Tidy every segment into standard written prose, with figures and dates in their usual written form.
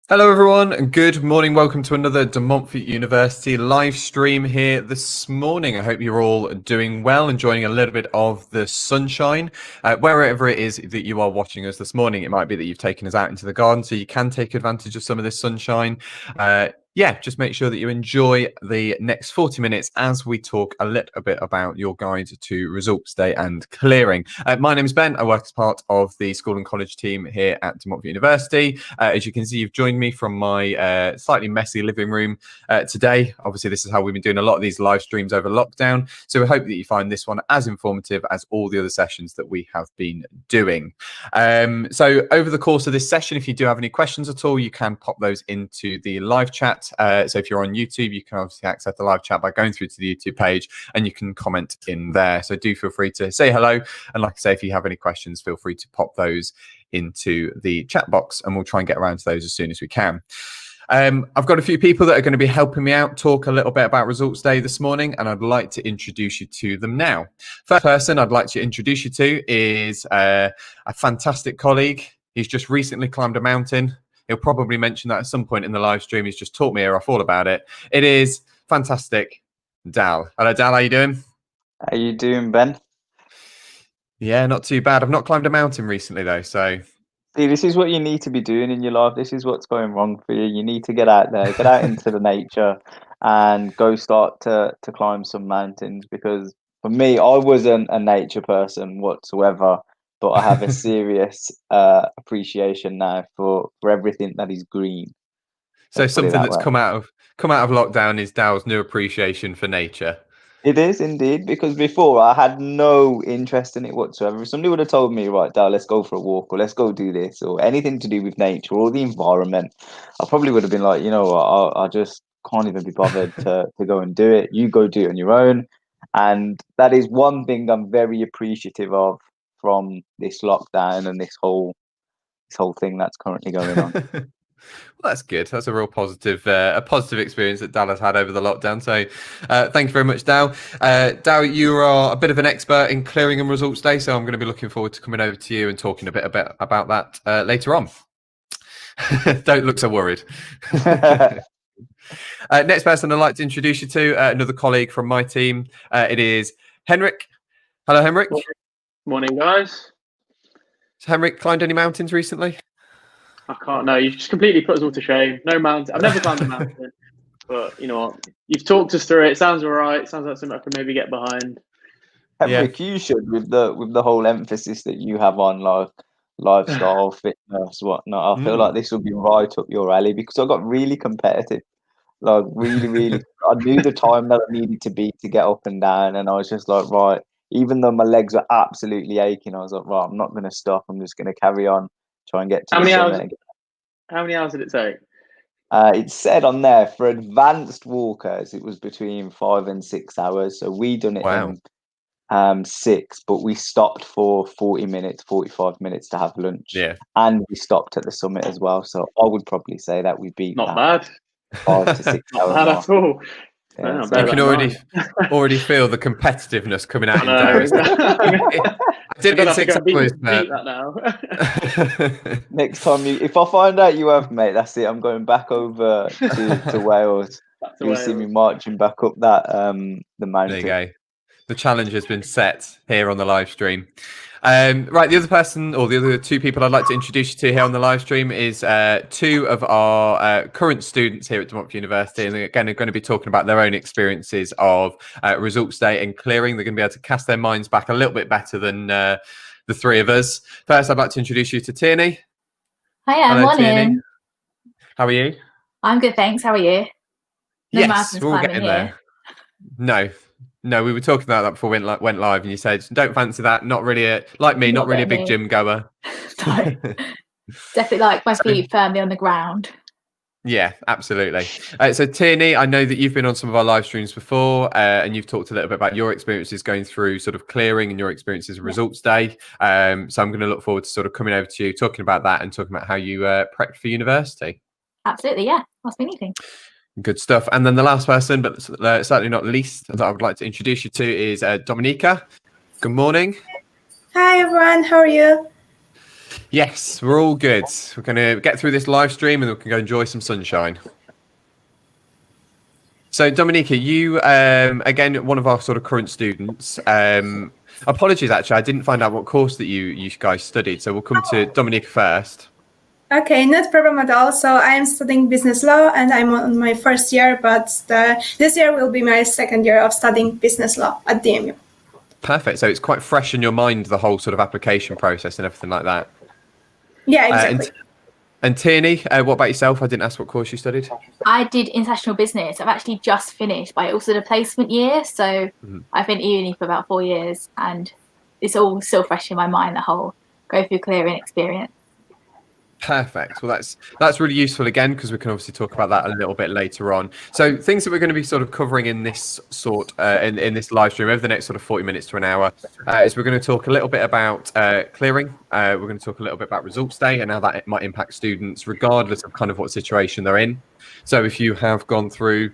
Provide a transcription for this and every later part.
Hello everyone and good morning. Welcome to another Montfort University live stream here this morning. I hope you're all doing well, enjoying a little bit of the sunshine. Wherever it is that you are watching us this morning, it might be that you've taken us out into the garden so you can take advantage of some of this sunshine. Just make sure that you enjoy the next 40 minutes as we talk a little bit about your guide to results day and clearing. My name is Ben. I work as part of the school and college team here at Montfort University. As you can see, you've joined me from my slightly messy living room today. Obviously, this is how we've been doing a lot of these live streams over lockdown. So we hope that you find this one as informative as all the other sessions that we have been doing. So over the course of this session, if you do have any questions at all, you can pop those into the live chat. So if you're on YouTube, you can obviously access the live chat by going through to the YouTube page and you can comment in there. So do feel free to say hello. And like I say, if you have any questions, feel free to pop those into the chat box and we'll try and get around to those as soon as we can. I've got a few people that are going to be helping me out talk a little bit about results day this morning, and I'd like to introduce you to them now. First person I'd like to introduce you to is a fantastic colleague. He's just recently climbed a mountain. He'll probably mention that at some point in the live stream. He's just taught me off all about it. It is fantastic Dal. Hello Dal, how you doing? How you doing, Ben? Yeah, not too bad. I've not climbed a mountain recently though, so See, this is what you need to be doing in your life. This is what's going wrong for you. You need to get out there, get out into the nature, and go start to climb some mountains. Because for me, I wasn't a nature person whatsoever, but I have a serious appreciation now for everything that is green. So Let's put it something that that's way. come out of lockdown is Dal's new appreciation for nature. It is indeed, because before I had no interest in it whatsoever. If somebody would have told me, right, Dal, let's go for a walk or let's go do this or anything to do with nature or the environment, I probably would have been like, you know what, I just can't even be bothered to go and do it. You go do it on your own. And that is one thing I'm very appreciative of from this lockdown and this whole thing that's currently going on. Well, that's good. That's a real a positive experience that Dal has had over the lockdown. So, thank you very much, Dal. Dal, you are a bit of an expert in clearing and results day, so I'm going to be looking forward to coming over to you and talking a bit about that later on. Don't look so worried. Next person I'd like to introduce you to, another colleague from my team. It is Henrik. Hello, Henrik. Morning, guys. Has Henrik climbed any mountains recently? I can't. No, you've just completely put us all to shame. No mountain. I've never climbed a mountain, but you know what? You've talked us through it. Sounds all right. Sounds like something I can maybe get behind. Henrik, you should, with the whole emphasis that you have on like lifestyle, fitness, whatnot. I feel like this would be right up your alley because I got really competitive. Like really, I knew the time that I needed to be to get up and down, and I was just like, right. Even though my legs were absolutely aching, I was like, right, I'm not going to stop. I'm just going to carry on, try and get to the summit. How many hours did it take? It said on there for advanced walkers, it was between 5 and 6 hours. So we done it in 6, but we stopped for 40 minutes, 45 minutes to have lunch. Yeah. And we stopped at the summit as well. So I would probably say that we beat Not bad. 5 to 6 hours. Not bad at all. Yeah, so you can already feel the competitiveness coming out. I did it in 6 hours. That now. Next time, if I find out you have, mate, that's it. I'm going back over to Wales. You'll see me marching back up that the mountain. There you go. The challenge has been set here on the live stream. Right, the other person, or the other two people I'd like to introduce you to here on the live stream is two of our current students here at Montfort University, and again, are going to be talking about their own experiences of results day and clearing. They're going to be able to cast their minds back a little bit better than the three of us. First, I'd like to introduce you to Tierney. Hi, morning. How are you? I'm good, thanks. How are you? Yes, we're all getting there. No, we were talking about that before we went live, and you said, don't fancy that. Not really, not really a big gym goer. No. Definitely like my feet firmly on the ground. Yeah, absolutely. So Tierney, I know that you've been on some of our live streams before, and you've talked a little bit about your experiences going through sort of clearing and your experiences of results day. So I'm going to look forward to sort of coming over to you, talking about that and talking about how you prepped for university. Absolutely, yeah. Ask me anything. Good stuff. And then the last person, but certainly not least, that I would like to introduce you to is Dominica. Good morning. Hi, everyone. How are you? Yes, we're all good. We're going to get through this live stream and we can go enjoy some sunshine. So, Dominica, you, again, one of our sort of current students. Apologies, actually, I didn't find out what course that you guys studied. So we'll come to Dominica first. Okay, not problem at all. So I am studying business law and I'm on my first year, but this year will be my second year of studying business law at DMU. Perfect. So it's quite fresh in your mind, the whole sort of application process and everything like that. Yeah, exactly. And Tierney, what about yourself? I didn't ask what course you studied. I did international business. I've actually just finished, but I also did a placement year. So I've been at uni for about 4 years and it's all still fresh in my mind, the whole go through clearing experience. Perfect. Well, that's really useful again, because we can obviously talk about that a little bit later on. So things that we're going to be sort of covering in this in this live stream over the next sort of 40 minutes to an hour is we're going to talk a little bit about clearing. We're going to talk a little bit about results day and how that might impact students regardless of kind of what situation they're in. So if you have gone through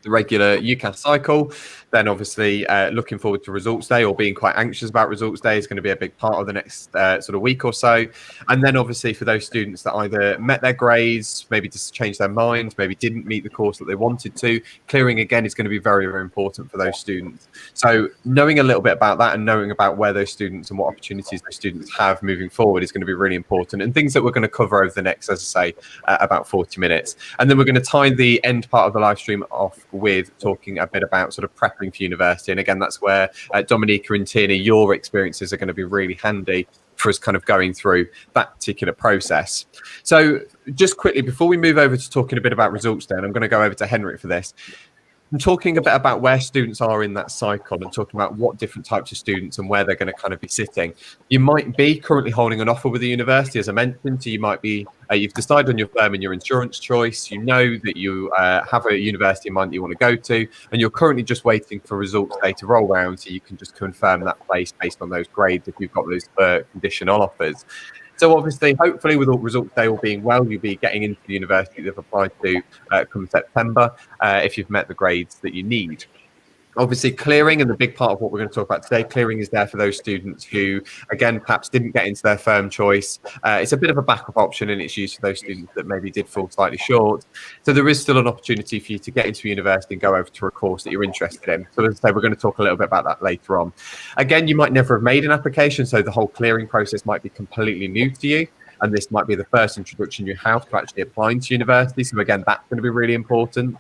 the regular UCAS cycle, then obviously looking forward to results day or being quite anxious about results day is going to be a big part of the next sort of week or so. And then obviously for those students that either met their grades, maybe just changed their mind, maybe didn't meet the course that they wanted to, clearing again is going to be very, very important for those students. So knowing a little bit about that and knowing about where those students and what opportunities those students have moving forward is going to be really important, and things that we're going to cover over the next, as I say, about 40 minutes. And then we're going to tie the end part of the live stream off with talking a bit about sort of prepping for university. And again, that's where Dominica and Tierney, your experiences are going to be really handy for us kind of going through that particular process. So just quickly, before we move over to talking a bit about results day, and I'm going to go over to Henrik for this, I'm talking a bit about where students are in that cycle and talking about what different types of students and where they're going to kind of be sitting. You might be currently holding an offer with the university, as I mentioned. So you might be, you've decided on your firm and your insurance choice. You know that you have a university in mind that you want to go to, and you're currently just waiting for results day to roll around so you can just confirm that place based on those grades if you've got those conditional offers. So obviously, hopefully with all results day all being well, you'll be getting into the university that you've applied to come September if you've met the grades that you need. Obviously, clearing, and the big part of what we're going to talk about today, clearing is there for those students who, again, perhaps didn't get into their firm choice. It's a bit of a backup option, and it's used for those students that maybe did fall slightly short. So there is still an opportunity for you to get into university and go over to a course that you're interested in. So as I say, we're going to talk a little bit about that later on. Again, you might never have made an application, so the whole clearing process might be completely new to you. And this might be the first introduction you have to actually applying to university. So again, that's going to be really important.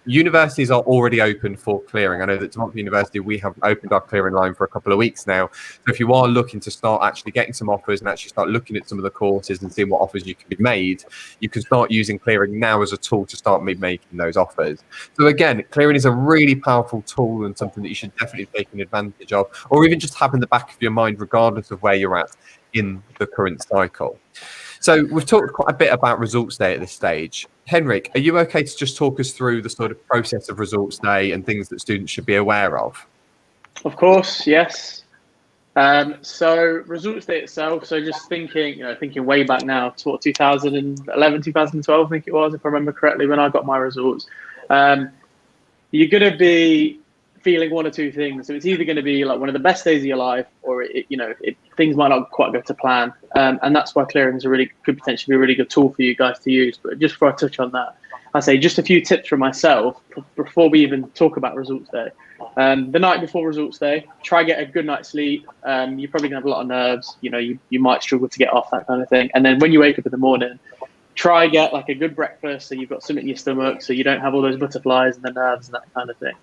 Universities are already open for clearing. I know that Montfort University, we have opened our clearing line for a couple of weeks now. So if you are looking to start actually getting some offers and actually start looking at some of the courses and seeing what offers you can be made, you can start using clearing now as a tool to start making those offers. So again, clearing is a really powerful tool and something that you should definitely take advantage of, or even just have in the back of your mind, regardless of where you're at in the current cycle. So we've talked quite a bit about results day at this stage. Henrik, are you okay to just talk us through the sort of process of results day and things that students should be aware of? Of course, yes. So results day itself, so just thinking way back now to what, 2011, 2012, I think it was, if I remember correctly, when I got my results. You're going to be feeling one or two things. So it's either going to be like one of the best days of your life, or things might not quite go to plan. And that's why clearing could potentially be a really good tool for you guys to use. But just before I touch on that, I say just a few tips from myself before we even talk about results day. The night before results day, try get a good night's sleep. You're probably gonna have a lot of nerves. You might struggle to get off, that kind of thing. And then when you wake up in the morning, try get like a good breakfast, so you've got something in your stomach, so you don't have all those butterflies and the nerves and that kind of thing.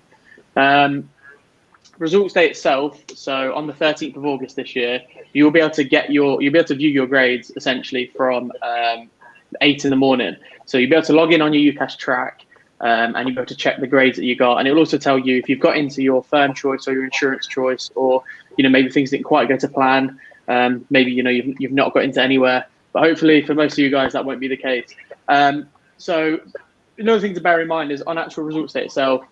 Results day itself, so on the 13th of August this year, you'll be able to view your grades essentially from 8 in the morning. So you'll be able to log in on your UCAS track, and you'll be able to check the grades that you got, and it will also tell you if you've got into your firm choice or your insurance choice, or maybe things didn't quite go to plan. Maybe you've not got into anywhere, but hopefully for most of you guys that won't be the case. So another thing to bear in mind is on actual results day itself,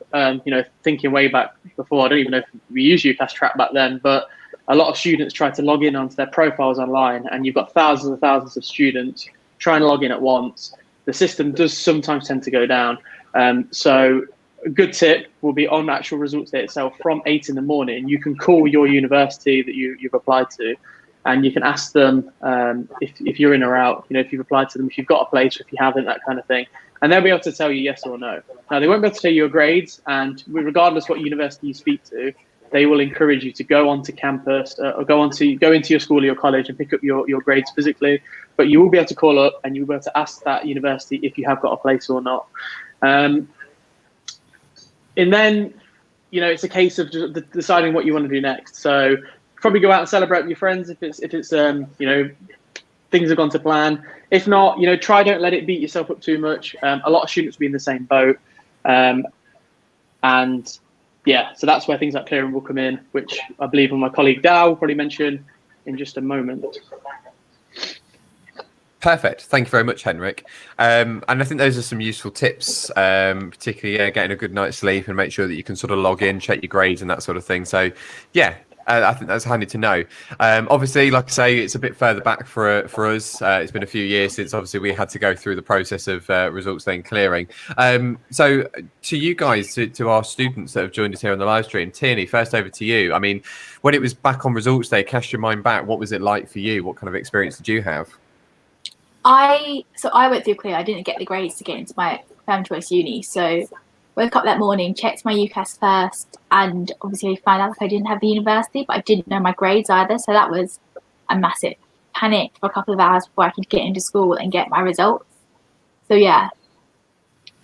thinking way back before, I don't even know if we used UCAS track back then, but a lot of students try to log in onto their profiles online, and you've got thousands and thousands of students trying to log in at once. The system does sometimes tend to go down. So a good tip will be on actual results day itself from 8 in the morning. You can call your university that you've applied to, and you can ask them if you're in or out, if you've applied to them, if you've got a place, or if you haven't, that kind of thing. And they'll be able to tell you yes or no. Now, they won't be able to tell you your grades, and regardless what university you speak to, they will encourage you to go onto campus or go into your school or your college and pick up your grades physically. But you will be able to call up and you'll be able to ask that university if you have got a place or not. And then, it's a case of just deciding what you want to do next. So probably go out and celebrate with your friends if it's things have gone to plan. If not, don't let it beat yourself up too much. A lot of students will be in the same boat. And yeah, so that's where things like clearing will come in, which I believe my colleague Dow will probably mention in just a moment. Perfect. Thank you very much, Henrik. And I think those are some useful tips, particularly getting a good night's sleep and make sure that you can sort of log in, check your grades and that sort of thing. So yeah, I think that's handy to know. Obviously, like I say, it's a bit further back for us. It's been a few years since obviously we had to go through the process of results day and clearing. So to you guys, to our students that have joined us here on the live stream, Tierney, first over to you. I mean, when it was back on results day, cast your mind back. What was it like for you? What kind of experience did you have? I went through clear. I didn't get the grades to get into my firm choice uni, so woke up that morning, checked my UCAS first, and obviously found out that I didn't have the university, but I didn't know my grades either. So that was a massive panic for a couple of hours before I could get into school and get my results. So yeah,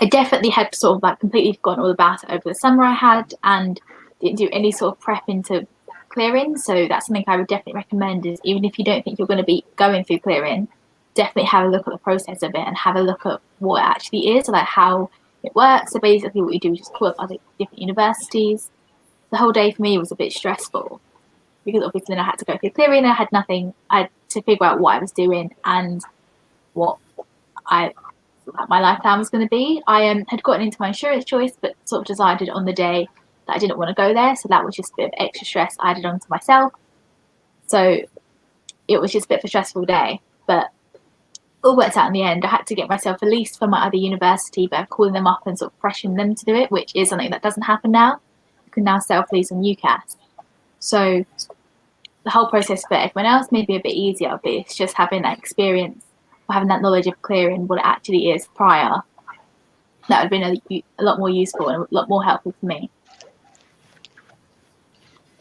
I definitely had sort of like completely forgotten all about it over the summer I had, and didn't do any sort of prep into clearing. So that's something I would definitely recommend, is even if you don't think you're going to be going through clearing, definitely have a look at the process of it and have a look at what it actually is, like how it works. So basically what you do is just call up other different universities. The whole day for me was a bit stressful because obviously then I had to go through clearing. I had nothing. I had to figure out what I was doing and what my life plan was going to be. I had gotten into my insurance choice, but sort of decided on the day that I didn't want to go there. So that was just a bit of extra stress I added onto myself. So it was just a bit of a stressful day, but all worked out in the end. I had to get myself released from my other university by calling them up and sort of pressuring them to do it, which is something that doesn't happen now. You can now self-release on UCAS. So the whole process for everyone else may be a bit easier, but it's just having that experience or having that knowledge of clearing what it actually is prior. That would have been a lot more useful and a lot more helpful for me.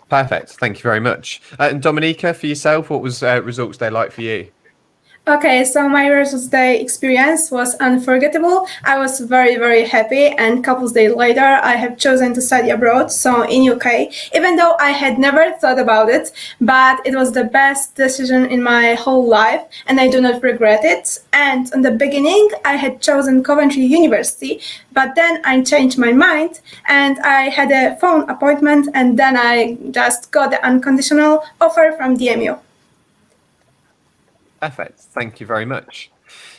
Perfect. Thank you very much. And Dominica, for yourself, what was results day like for you? Okay, so my results day experience was unforgettable. I was very, very happy, and a couple of days later, I have chosen to study abroad, so in UK, even though I had never thought about it, but it was the best decision in my whole life, and I do not regret it. And in the beginning, I had chosen Coventry University, but then I changed my mind, and I had a phone appointment, and then I just got the unconditional offer from DMU. Perfect. Thank you very much.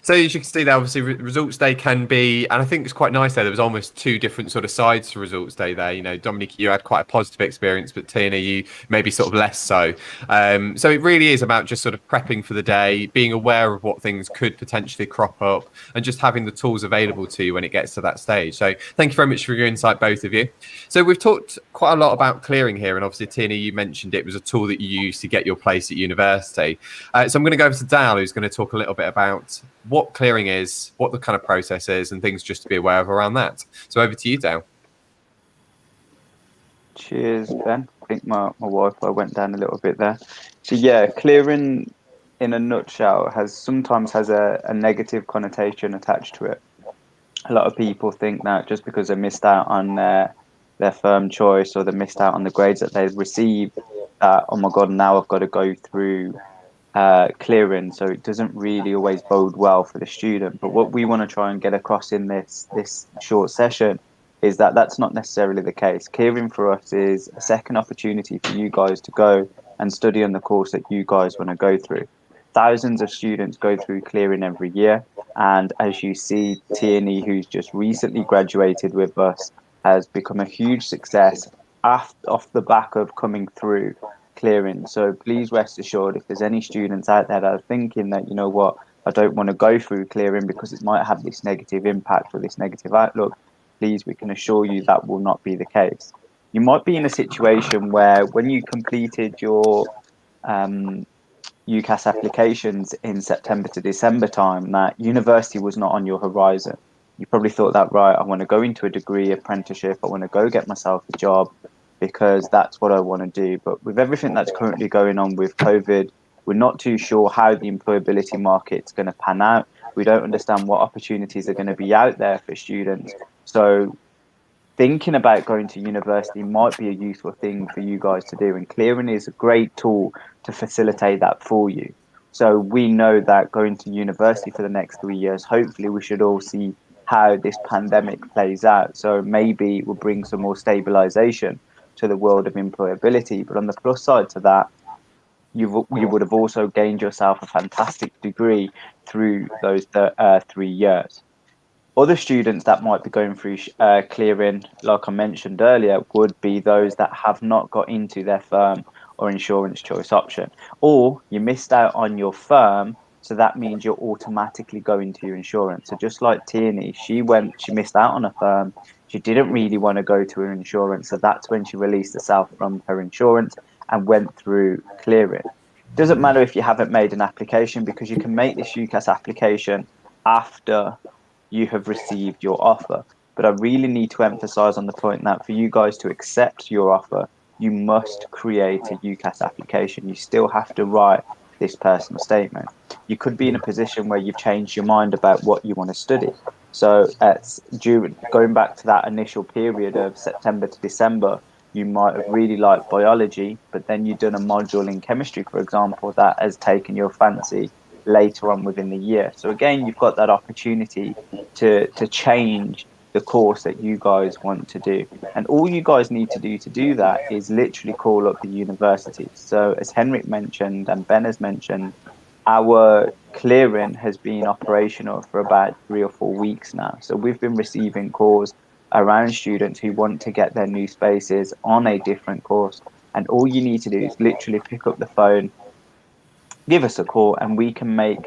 So as you can see there, obviously results day can be, and I think it's quite nice there was almost two different sort of sides to results day there. You know, Dominic, you had quite a positive experience, but Tina, you maybe sort of less so. So it really is about just sort of prepping for the day, being aware of what things could potentially crop up, and just having the tools available to you when it gets to that stage. So thank you very much for your insight, both of you. So we've talked quite a lot about clearing here, and obviously Tina, you mentioned it was a tool that you used to get your place at university. So I'm going to go over to Dal, who's going to talk a little bit about what clearing is, what the kind of process is, and things just to be aware of around that. So over to you, Dale. Cheers, Ben. I think my Wi-Fi went down a little bit there. So yeah, clearing in a nutshell sometimes has a negative connotation attached to it. A lot of people think that just because they missed out on their firm choice, or they missed out on the grades that they've received, oh my God, now I've got to go through clearing. So it doesn't really always bode well for the student. But what we want to try and get across in this short session is that that's not necessarily the case. Clearing for us is a second opportunity for you guys to go and study on the course that you guys want to go through. Thousands of students go through clearing every year, and as you see, Tierney, who's just recently graduated with us, has become a huge success off the back of coming through clearing. So please rest assured, if there's any students out there that are thinking that, you know what, I don't want to go through clearing because it might have this negative impact or this negative outlook, please, we can assure you that will not be the case. You might be in a situation where when you completed your UCAS applications in September to December time, that university was not on your horizon. You probably thought that, right, I want to go into a degree apprenticeship, I want to go get myself a job, because that's what I want to do. But with everything that's currently going on with COVID, we're not too sure how the employability market's going to pan out. We don't understand what opportunities are going to be out there for students. So thinking about going to university might be a useful thing for you guys to do. And clearing is a great tool to facilitate that for you. So we know that going to university for the next 3 years, hopefully we should all see how this pandemic plays out. So maybe it will bring some more stabilization to the world of employability. But on the plus side to that, you would have also gained yourself a fantastic degree through those 3 years. Other students that might be going through clearing, like I mentioned earlier, would be those that have not got into their firm or insurance choice option, or you missed out on your firm, so that means you're automatically going to your insurance. So just like Tierney, she missed out on a firm. She didn't really want to go to her insurance, so that's when she released herself from her insurance and went through clearing. Doesn't matter if you haven't made an application, because you can make this UCAS application after you have received your offer. But I really need to emphasize on the point that for you guys to accept your offer, you must create a UCAS application. You still have to write this personal statement. You could be in a position where you've changed your mind about what you want to study. So going back to that initial period of September to December, you might have really liked biology, but then you've done a module in chemistry, for example, that has taken your fancy later on within the year. So again, you've got that opportunity to change the course that you guys want to do. And all you guys need to do that is literally call up the university. So as Henrik mentioned and Ben has mentioned, our clearing has been operational for about 3 or 4 weeks now. So we've been receiving calls around students who want to get their new spaces on a different course. And all you need to do is literally pick up the phone, give us a call and we can make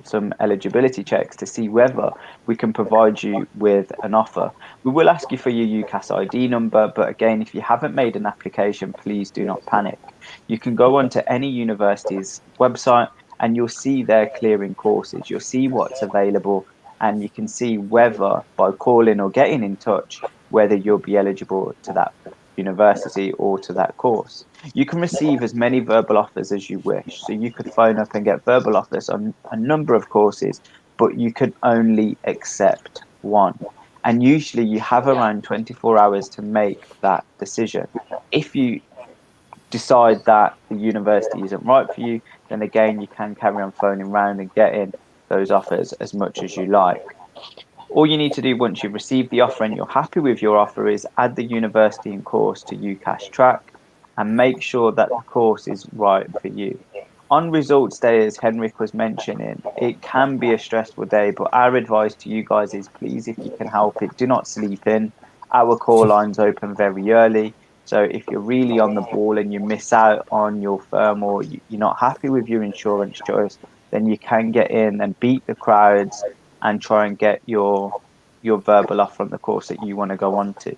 some eligibility checks to see whether we can provide you with an offer. We will ask you for your UCAS ID number, but again, if you haven't made an application, please do not panic. You can go onto any university's website and you'll see their clearing courses. You'll see what's available, and you can see whether, by calling or getting in touch, whether you'll be eligible to that university or to that course. You can receive as many verbal offers as you wish. So you could phone up and get verbal offers on a number of courses, but you could only accept one. And usually you have around 24 hours to make that decision. If you decide that the university isn't right for you, then again, you can carry on phoning around and getting those offers as much as you like. All you need to do once you've received the offer and you're happy with your offer is add the university and course to UCAS track and make sure that the course is right for you. On results day, as Henrik was mentioning, it can be a stressful day, but our advice to you guys is please, if you can help it, do not sleep in. Our call lines open very early. So if you're really on the ball and you miss out on your firm or you're not happy with your insurance choice, then you can get in and beat the crowds and try and get your verbal offer on the course that you want to go on to.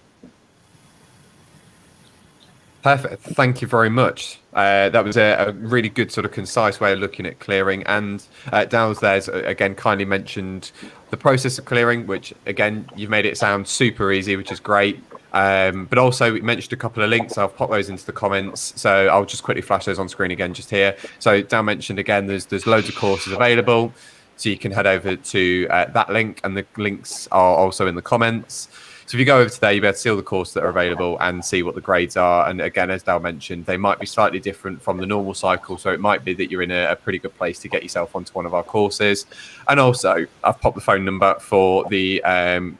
Perfect. Thank you very much. That was a really good sort of concise way of looking at clearing. And Dow's there's again kindly mentioned the process of clearing, which again, you've made it sound super easy, which is great. But also we mentioned a couple of links. I'll pop those into the comments. So I'll just quickly flash those on screen again just here. So Dow mentioned again, there's loads of courses available. So you can head over to that link, and the links are also in the comments. So if you go over to there, you'll be able to see all the courses that are available and see what the grades are. And again, as Dal mentioned, they might be slightly different from the normal cycle. So it might be that you're in a pretty good place to get yourself onto one of our courses. And also, I've popped the phone number for the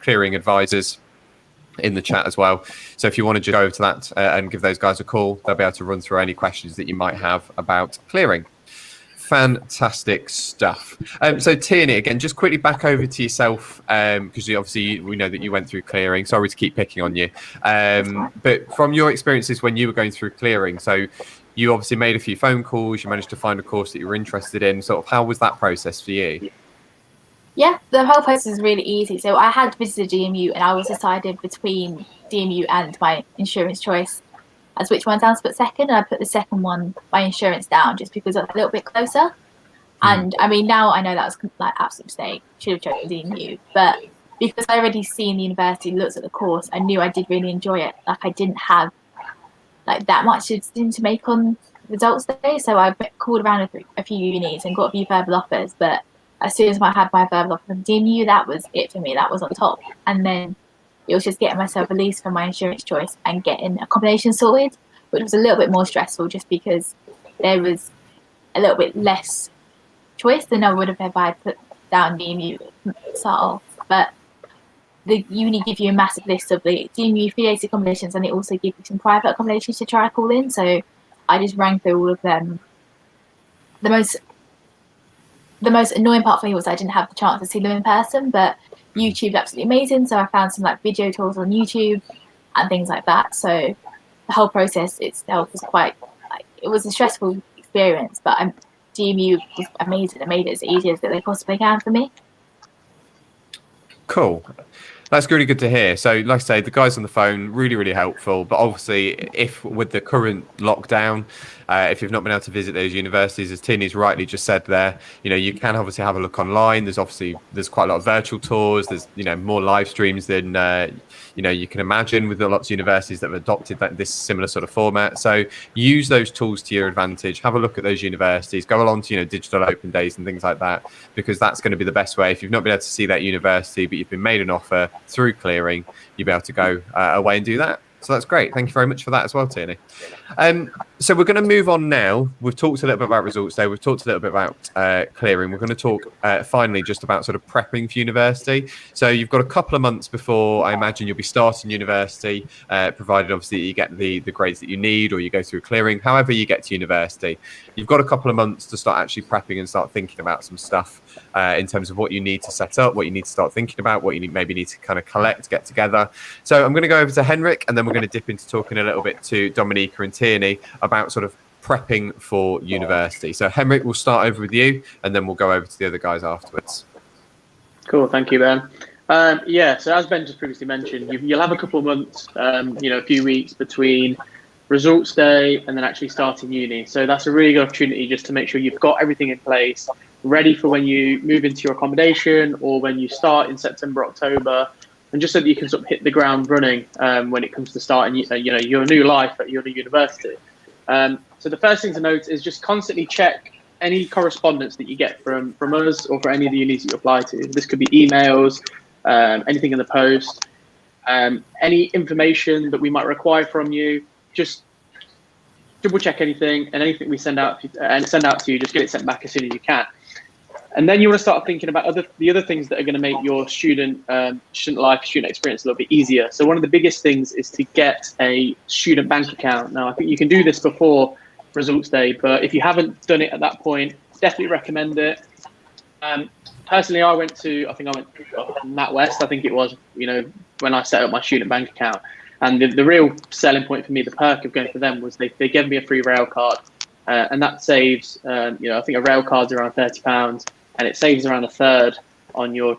clearing advisors in the chat as well. So if you want to just go over to that and give those guys a call, they'll be able to run through any questions that you might have about clearing. Fantastic stuff. So Tierney, again, just quickly back over to yourself, because obviously we know that you went through clearing. Sorry to keep picking on you. But from your experiences when you were going through clearing, so you obviously made a few phone calls, you managed to find a course that you were interested in. Sort of how was that process for you? Yeah, the whole process is really easy. So I had visited DMU and I was decided between DMU and my insurance choice as which one down to put second, and I put the second one, my insurance, down just because it's a little bit closer. And I mean, now I know that was like absolute mistake. Should have chosen DMU, but because I already seen the university, looked at the course, I knew I did really enjoy it. Like I didn't have like that much to make on results day, so I called around a few unis and got a few verbal offers. But as soon as I had my verbal offer from DMU, that was it for me. That was on top, and then it was just getting myself released from my insurance choice and getting accommodation sorted, which was a little bit more stressful just because there was a little bit less choice than I would have if I had put down DMU to start off. But the uni give you a massive list of the DMU affiliated accommodations, and they also give you some private accommodations to try to call in. So I just rang through all of them. The most annoying part for me was I didn't have the chance to see them in person, but YouTube's absolutely amazing. So I found some like video tours on YouTube and things like that. So the whole process itself was quite like, it was a stressful experience, but DMU was amazing. They made it as easy as they possibly can for me. Cool. That's really good to hear. So like I say, the guys on the phone, really, really helpful. But obviously, if with the current lockdown, if you've not been able to visit those universities, as Tierney's rightly just said there, you can obviously have a look online. There's quite a lot of virtual tours. There's, more live streams than, you can imagine with lots of universities that have adopted this similar sort of format. So use those tools to your advantage. Have a look at those universities. Go along to, digital open days and things like that, because that's going to be the best way. If you've not been able to see that university, but you've been made an offer through clearing, you'll be able to go away and do that. So that's great. Thank you very much for that as well, Tierney. So we're going to move on now. We've talked a little bit about results day. We've talked a little bit about clearing. We're going to talk finally just about sort of prepping for university. So you've got a couple of months before, I imagine, you'll be starting university, provided obviously you get the grades that you need or you go through clearing. However you get to university, you've got a couple of months to start actually prepping and start thinking about some stuff in terms of what you need to set up, what you need to start thinking about, what you maybe need to kind of get together. So I'm going to go over to Henrik, and then we're going to dip into talking a little bit to Dominica and Tierney about sort of prepping for university. So Henrik, we'll start over with you, and then we'll go over to the other guys afterwards. Cool, thank you, Ben. So as Ben just previously mentioned, you'll have a couple of months, a few weeks between results day and then actually starting uni. So that's a really good opportunity just to make sure you've got everything in place, ready for when you move into your accommodation or when you start in September, October, and just so that you can sort of hit the ground running when it comes to starting, your new life at your new university. So the first thing to note is just constantly check any correspondence that you get from us or for any of the unis that you apply to. This could be emails, anything in the post, any information that we might require from you. Just double check anything, and anything we send out to you, just get it sent back as soon as you can. And then you want to start thinking about the other things that are going to make your student life, student experience a little bit easier. So one of the biggest things is to get a student bank account. Now, I think you can do this before results day, but if you haven't done it at that point, definitely recommend it. Personally, I went NatWest, I think it was, when I set up my student bank account. And the real selling point for me, the perk of going for them, was they gave me a free rail card. And that saves, I think a rail card's around £30, and it saves around a third on your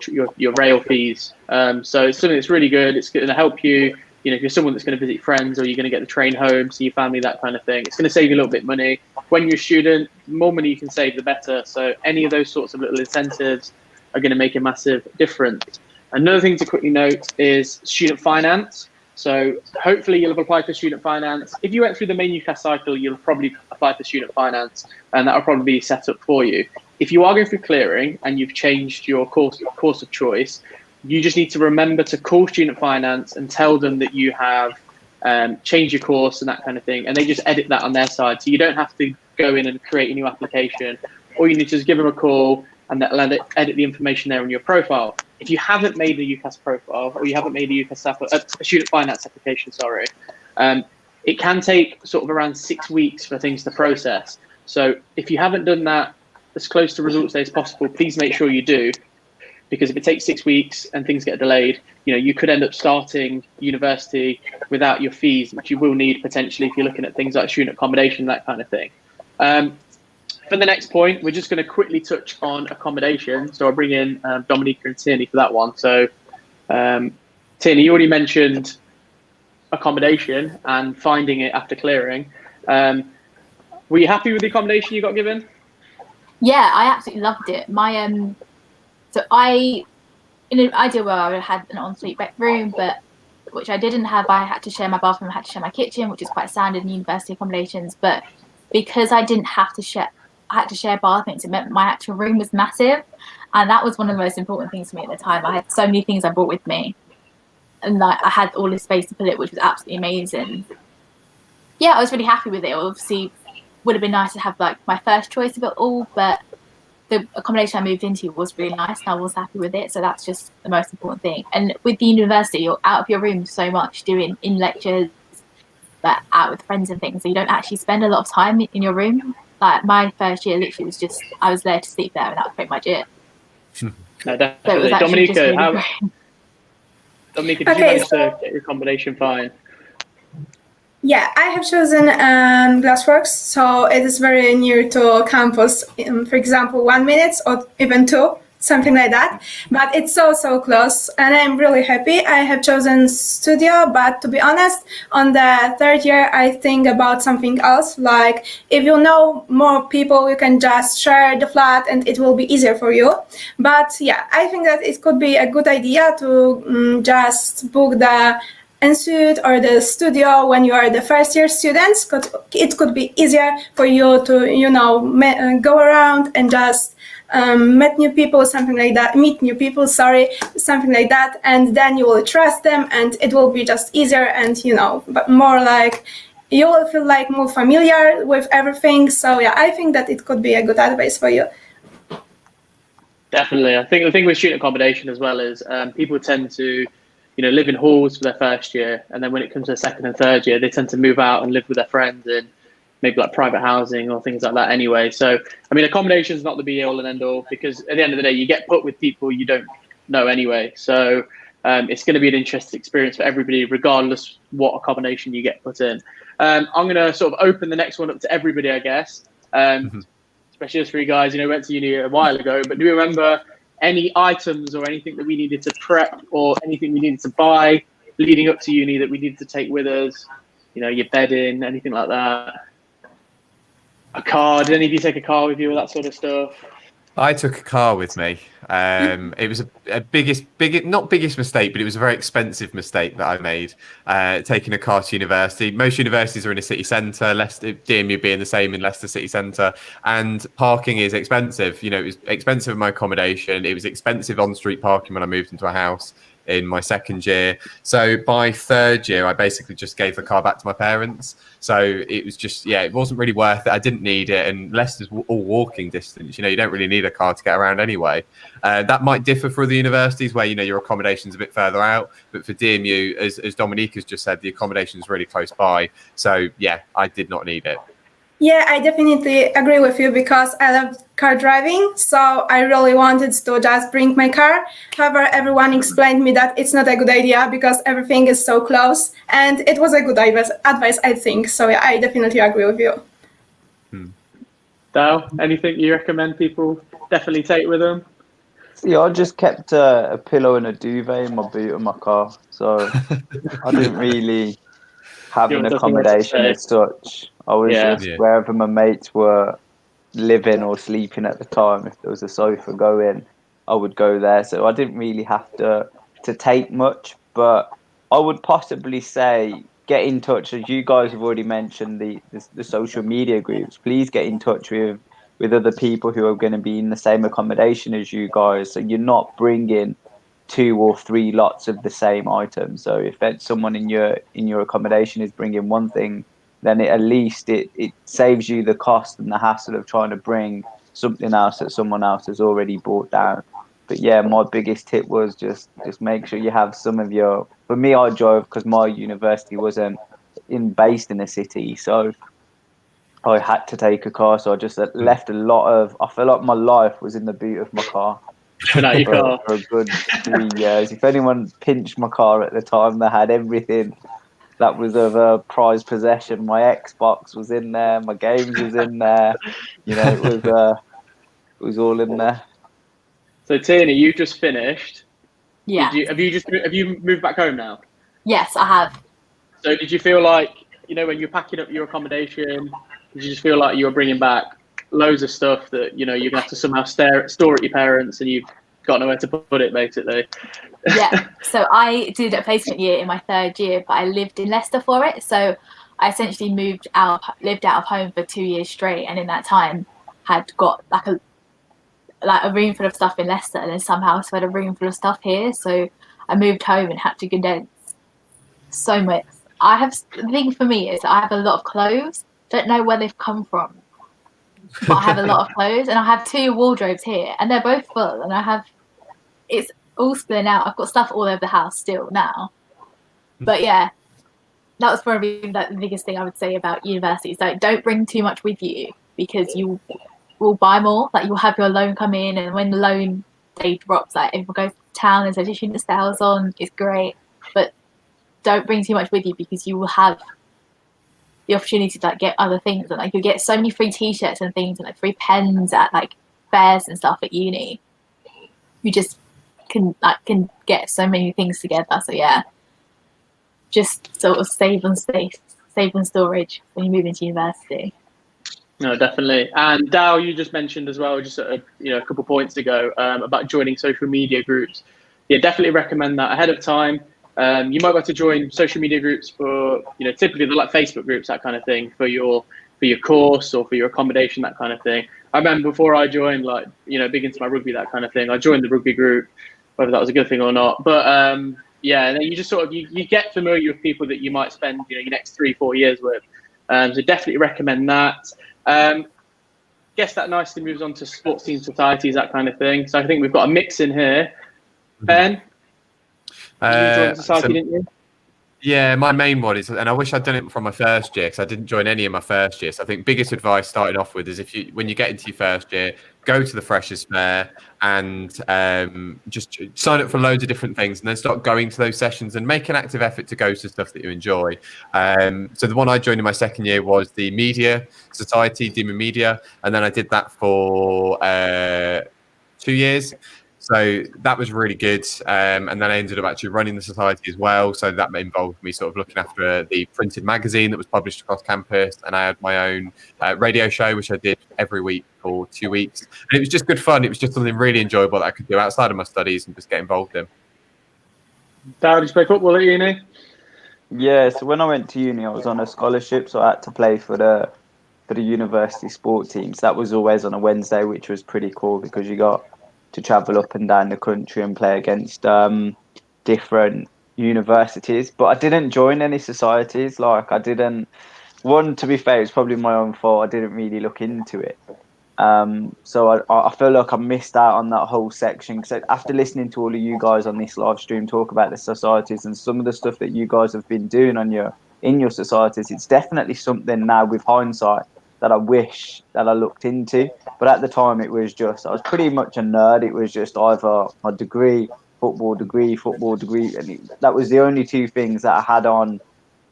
rail fees. So it's something that's really good. It's going to help you, if you're someone that's going to visit friends, or you're going to get the train home, see your family, that kind of thing. It's going to save you a little bit of money. When you're a student, the more money you can save, the better. So any of those sorts of little incentives are going to make a massive difference. Another thing to quickly note is student finance. So hopefully you'll have applied for student finance. If you went through the main UCAS cycle, you'll probably apply for student finance, and that will probably be set up for you. If you are going through clearing and you've changed your course of choice, you just need to remember to call student finance and tell them that you have changed your course and that kind of thing, and they just edit that on their side. So you don't have to go in and create a new application, or you need to just give them a call and they'll edit the information there on your profile. If you haven't made a UCAS profile, or you haven't made a student finance application, it can take sort of around 6 weeks for things to process. So if you haven't done that as close to results day as possible, please make sure you do, because if it takes 6 weeks and things get delayed, you could end up starting university without your fees, which you will need potentially if you're looking at things like student accommodation, that kind of thing. For the next point, we're just going to quickly touch on accommodation. So I'll bring in Dominica and Tierney for that one. So Tierney, you already mentioned accommodation and finding it after clearing. Were you happy with the accommodation you got given? Yeah, I absolutely loved it. In an ideal world, I would have had an ensuite room, but which I didn't have. I had to share my bathroom, I had to share my kitchen, which is quite standard in university accommodations. But because I didn't have to share, I had to share bathrooms, it meant my actual room was massive, and that was one of the most important things to me at the time. I had so many things I brought with me, and I had all this space to put it, which was absolutely amazing. Yeah, I was really happy with it. Obviously, would have been nice to have my first choice of it all, but the accommodation I moved into was really nice, and I was happy with it. So that's just the most important thing. And with the university, you're out of your room so much, doing in lectures, out with friends and things, so you don't actually spend a lot of time in your room. My first year literally was just, I was there to sleep there, and that was pretty much it. No, definitely. So Dominica, really Dominica, did you manage to get your accommodation fine? Yeah, I have chosen Glassworks, so it is very near to campus. For example, 1 minute or even 2, something like that. But it's so close, and I'm really happy. I have chosen studio, but to be honest, on the third year, I think about something else. Like, if you know more people, you can just share the flat, and it will be easier for you. But yeah, I think that it could be a good idea to just book the ensuite or the studio when you are the first year students. It could be easier for you to go around and just meet new people, something like that, something like that, and then you will trust them, and it will be just easier, and but more like you will feel like more familiar with everything. So yeah, I think that it could be a good advice for you. Definitely. I think the thing with student accommodation as well is people tend to live in halls for their first year, and then when it comes to the second and third year, they tend to move out and live with their friends in maybe private housing or things like that anyway. So, accommodation is not the be all and end all, because at the end of the day, you get put with people you don't know anyway. So it's going to be an interesting experience for everybody, regardless what accommodation you get put in. I'm going to sort of open the next one up to everybody, I guess. Especially as for you guys, went to uni a while ago. But do you remember any items or anything that we needed to prep or anything we needed to buy leading up to uni that we needed to take with us? Your bedding, anything like that. A car. Did any of you take a car with you or that sort of stuff? I took a car with me. It was not biggest mistake, but it was a very expensive mistake that I made, taking a car to university. Most universities are in a city centre, Leicester, DMU being the same in Leicester city centre, and parking is expensive. It was expensive in my accommodation. It was expensive on-street parking when I moved into a house in my second year. So by third year, I basically just gave the car back to my parents. So it was just, it wasn't really worth it. I didn't need it. And Leicester's all walking distance. You don't really need a car to get around anyway. That might differ for the universities where, your accommodation's a bit further out. But for DMU, as Dominique has just said, the accommodation's really close by. So, I did not need it. Yeah, I definitely agree with you because I love car driving, so I really wanted to just bring my car. However, everyone explained me that it's not a good idea because everything is so close, and it was a good advice, I think. So yeah, I definitely agree with you. Dal, anything you recommend people definitely take with them? Yeah, I just kept a pillow and a duvet in my boot of my car, so I didn't really have an accommodation as such. I was just wherever my mates were living or sleeping at the time. If there was a sofa going, I would go there. So I didn't really have to take much, but I would possibly say get in touch. As you guys have already mentioned, the social media groups. Please get in touch with other people who are going to be in the same accommodation as you guys. So you're not bringing 2 or 3 lots of the same item. So if someone in your accommodation is bringing one thing, then at least it saves you the cost and the hassle of trying to bring something else that someone else has already brought down. But my biggest tip was just make sure you have some of your. For me, I drove because my university wasn't based in a city, so I had to take a car. So I just left a lot of. I felt like my life was in the boot of my car. For a good 3 years. If anyone pinched my car at the time, they had everything that was of a prized possession. My Xbox was in there, my games was in there. It was all in there. So Tina, you just finished. Yeah. Have you moved back home now? Yes, I have. So did you feel like, when you're packing up your accommodation, did you just feel like you were bringing back loads of stuff that you're gonna have to somehow store at your parents and you've got nowhere to put it, basically? Yeah, so I did a placement year in my third year, but I lived in Leicester for it. So I essentially lived out of home for 2 years straight, and in that time had got a room full of stuff in Leicester, and then somehow I had a room full of stuff here. So I moved home and had to condense so much. The thing for me is I have a lot of clothes. Don't know where they've come from, but I have a lot of clothes, and I have 2 wardrobes here, and they're both full, and it's all spilling out. I've got stuff all over the house still now. But that was probably the biggest thing I would say about universities. Like, don't bring too much with you because you will buy more. Like, you'll have your loan come in, and when the loan day drops, like everyone goes to town, there's additional sales on, it's great. But don't bring too much with you because you will have the opportunity to get other things, and you'll get so many free t-shirts and things and free pens at fairs and stuff at uni. You just can get so many things together. So just sort of save on space, save on storage when you move into university. No, definitely. And Dal, you just mentioned as well, just a couple points ago, about joining social media groups. Yeah, definitely recommend that ahead of time. You might want to join social media groups for, typically they're like Facebook groups, that kind of thing, for your course or for your accommodation, that kind of thing. I remember before I joined, big into my rugby, that kind of thing, I joined the rugby group, whether that was a good thing or not. But and then you just sort of, you get familiar with people that you might spend, your next 3-4 years with. So definitely recommend that. Guess that nicely moves on to sports team societies, that kind of thing. So I think we've got a mix in here. Ben? You joined society, didn't you? Yeah, my main one is, and I wish I'd done it from my first year because I didn't join any in my first year. So I think biggest advice starting off with is when you get into your first year, go to the Freshers' Fair and just sign up for loads of different things, and then start going to those sessions and make an active effort to go to stuff that you enjoy. So the one I joined in my second year was the Media Society, Demon Media, and then I did that for 2 years. So that was really good. And then I ended up actually running the society as well. So that involved me sort of looking after the printed magazine that was published across campus. And I had my own radio show, which I did every week for 2 weeks. And it was just good fun. It was just something really enjoyable that I could do outside of my studies and just get involved in. Dad, did you play football at uni? Yeah, so when I went to uni, I was on a scholarship, so I had to play for the university sport teams. That was always on a Wednesday, which was pretty cool because you got to travel up and down the country and play against different universities. But I didn't join any societies. Like I didn't. One, to be fair, it's probably my own fault. I didn't really look into it. So I feel like I missed out on that whole section. Because after listening to all of you guys on this live stream talk about the societies and some of the stuff that you guys have been doing in your societies, it's definitely something now with hindsight that I wish that I looked into. But at the time, I was pretty much a nerd. It was just either my degree, football degree, and that was the only two things that I had on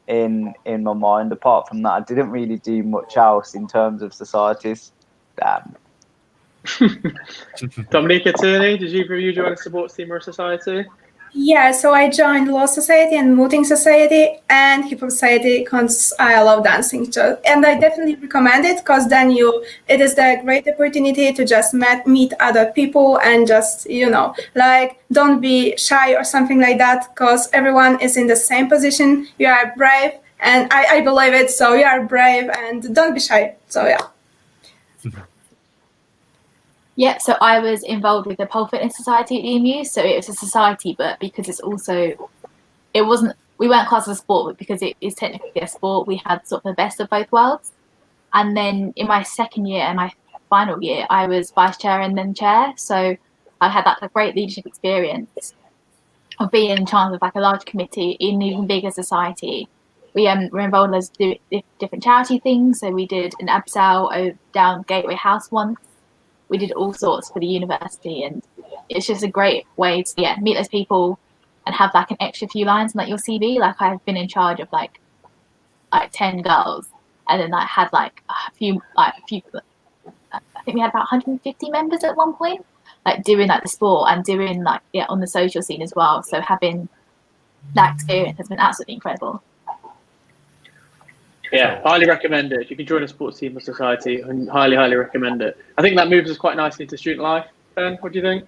in my mind. Apart from that, I didn't really do much else in terms of societies. Damn. Dominica, Tierney, did either of you join a sports team or a society? Yeah, so I joined Law Society and Mooting Society and Hip Hop Society because I love dancing too. And I definitely recommend it because then it is a great opportunity to just meet other people and just, like don't be shy or something like that because everyone is in the same position. You are brave and I believe it. So you are brave and don't be shy. So yeah. Yeah, so I was involved with the Pole Fitness Society at EMU. So it was a society, but because we weren't classed as a sport, but because it is technically a sport, we had sort of the best of both worlds. And then in my second year and my final year, I was vice chair and then chair. So I had that great leadership experience of being in charge of a large committee in an even bigger society. We were involved in different charity things. So we did an abseil down Gateway House once. We did all sorts for the university, and it's just a great way to meet those people and have an extra few lines in your CV. I've been in charge of 10 girls, and then I had a few. I think we had about 150 members at one point, doing the sport and doing on the social scene as well. So having that experience has been absolutely incredible. Yeah, highly recommend it. If you can join a sports team or society, I highly, highly recommend it. I think that moves us quite nicely into student life. Ben, what do you think?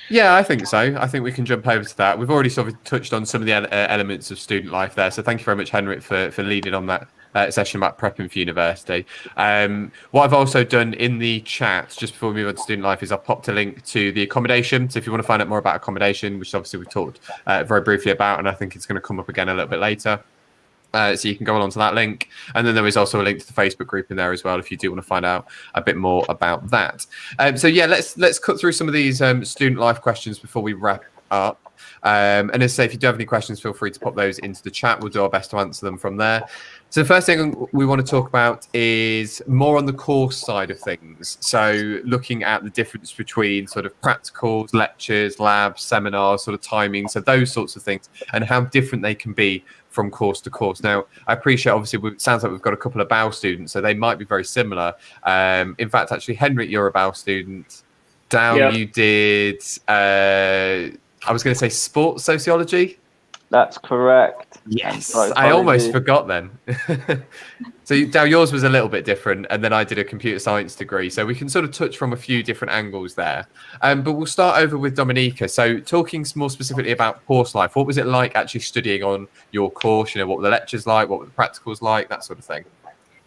Yeah, I think so. I think we can jump over to that. We've already sort of touched on some of the elements of student life there. So thank you very much, Henrik, for leading on that session about prepping for university. What I've also done in the chat, just before we move on to student life, is I've popped a link to the accommodation. So if you want to find out more about accommodation, which obviously we've talked very briefly about, and I think it's going to come up again a little bit later. So you can go on to that link, and then there is also a link to the Facebook group in there as well if you do want to find out a bit more about that. So yeah, let's cut through some of these student life questions before we wrap up. And as I say, if you do have any questions, feel free to pop those into the chat. We'll do our best to answer them from there. So the first thing we want to talk about is more on the course side of things. So looking at the difference between sort of practicals, lectures, labs, seminars, sort of timing, so those sorts of things, and how different they can be from course to course. Now, I appreciate, obviously, it sounds like we've got a couple of BAU students, so they might be very similar. In fact, actually, Henrik, you're a BAU student. Dow, You did, I was going to say sports sociology. That's correct. Yes, I almost forgot then. So Dow, yours was a little bit different, and then I did a computer science degree. So we can sort of touch from a few different angles there. But we'll start over with Dominica. So talking more specifically about course life, what was it like actually studying on your course? What were the lectures like? What were the practicals like? That sort of thing.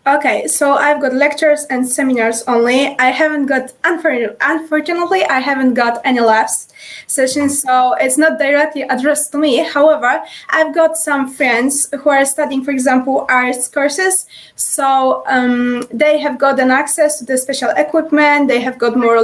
Okay, so I've got lectures and seminars only. Unfortunately, I haven't got any labs sessions, so it's not directly addressed to me. However, I've got some friends who are studying, for example, arts courses. So they have gotten access to the special equipment. They have got more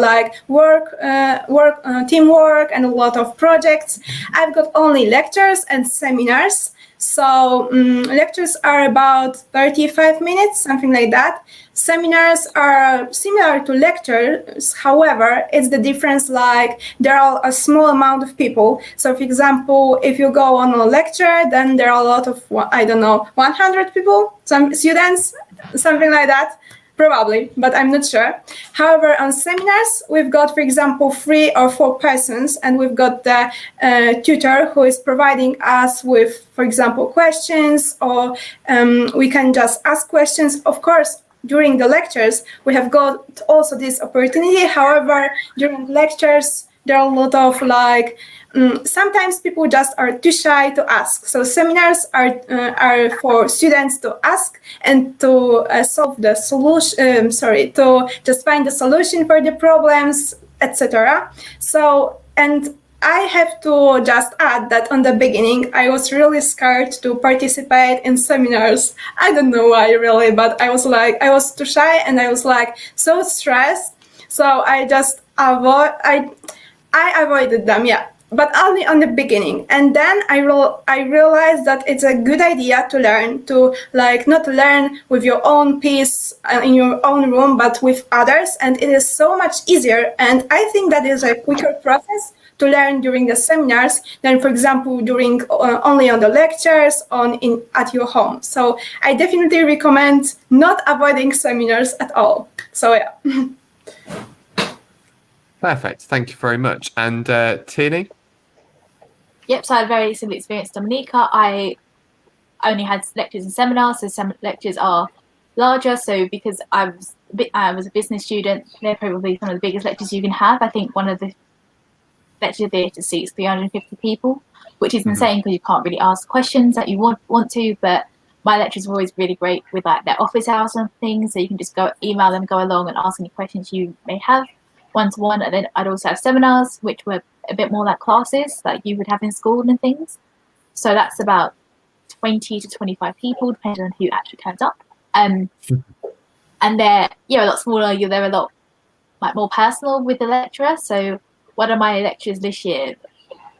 teamwork, and a lot of projects. I've got only lectures and seminars. So lectures are about 35 minutes, something like that. Seminars are similar to lectures. However, it's the difference like there are a small amount of people. So for example, if you go on a lecture, then there are a lot of, I don't know, 100 people, some students, something like that. Probably, but I'm not sure. However, on seminars, we've got, for example, 3 or 4 persons, and we've got the tutor who is providing us with, for example, questions, or we can just ask questions. Of course, during the lectures, we have got also this opportunity. However, during lectures, there are a lot of like, sometimes people just are too shy to ask. So seminars are for students to ask and to solve the solution. To just find the solution for the problems, etc. So, and I have to just add that on the beginning, I was really scared to participate in seminars. I don't know why really, but I was too shy and I was like so stressed. So I just I avoided them, yeah, but only on the beginning. And then I realized that it's a good idea to learn, to like not learn with your own pace in your own room, but with others. And it is so much easier. And I think that is a quicker process to learn during the seminars than, for example, during only on the lectures at your home. So I definitely recommend not avoiding seminars at all. So yeah. Perfect. Thank you very much. And Tierney? Yep, so I had a very similar experience to Dominika. I only had lectures and seminars, so some lectures are larger. So because I was a business student, they're probably some of the biggest lectures you can have. I think one of the lecture theatre seats 350 people, which is insane because you can't really ask questions that you want to. But my lectures were always really great with like their office hours and things, so you can just go email them, go along and ask any questions you may have one-to-one. And then I'd also have seminars, which were a bit more like classes that you would have in school and things. So that's about 20 to 25 people, depending on who actually turns up. And they're a lot smaller. They're a lot like more personal with the lecturer. So one of my lectures this year,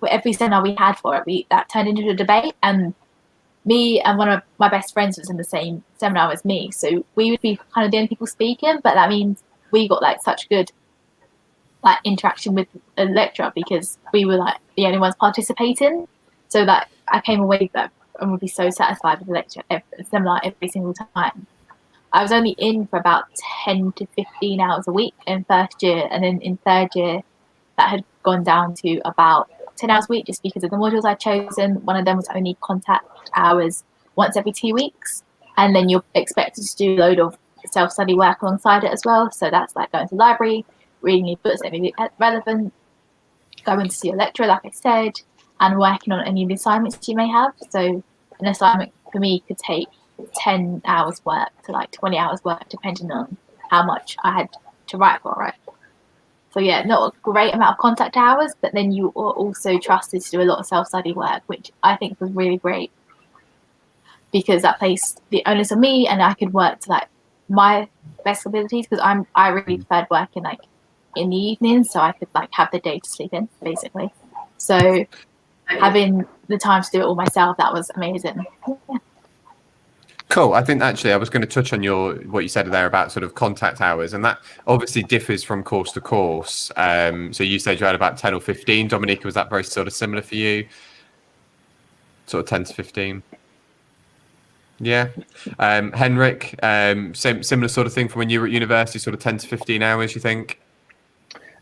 for every seminar we had for it, that turned into a debate. And me and one of my best friends was in the same seminar as me. So we would be kind of the only people speaking, but that means we got like such good like interaction with the lecturer because we were like the only ones participating. So that I came away with that and would be so satisfied with the lecture seminar every single time. I was only in for about 10 to 15 hours a week in first year, and then in third year that had gone down to about 10 hours a week just because of the modules I'd chosen. One of them was only contact hours once every 2 weeks, and then you're expected to do a load of self-study work alongside it as well. So that's like going to the library, reading your books that may be relevant, going to see a lecturer, like I said, and working on any of the assignments you may have. So an assignment for me could take 10 hours work to like 20 hours work, depending on how much I had to write for it. So yeah, not a great amount of contact hours, but then you are also trusted to do a lot of self-study work, which I think was really great because that placed the onus on me and I could work to like my best abilities, because I really preferred working like in the evenings, so I could like have the day to sleep in basically. So having the time to do it all myself, that was amazing. Yeah. Cool. I think actually I was going to touch on what you said there about sort of contact hours, and that obviously differs from course to course. So you said you had about 10 or 15. Dominika, was that very sort of similar for you? Sort of 10 to 15? Yeah. Henrik, similar sort of thing from when you were at university, sort of 10 to 15 hours, you think?